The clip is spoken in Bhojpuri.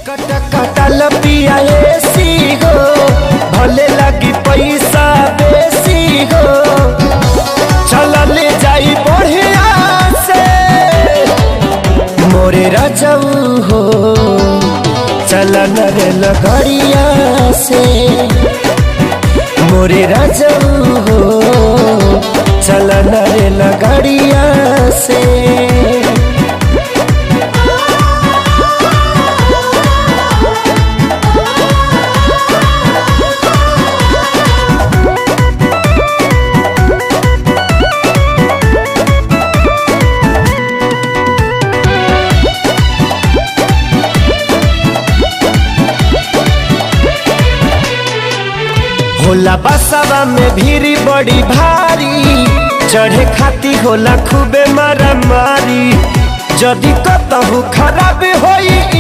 टिकट कटल पिया एसी गो, भले लगी पैसा बेसी गो, चलल जाई बढ़िया से मोरे राजाऊ हो, चलन रे लगड़िया से मोरे राजाऊ हो, चलन रे लगड़िया से। होला बसवा में भीड़ बड़ी भारी, चढ़े खाती होला खूबे मारा मारी, जदि कतहु खराब होई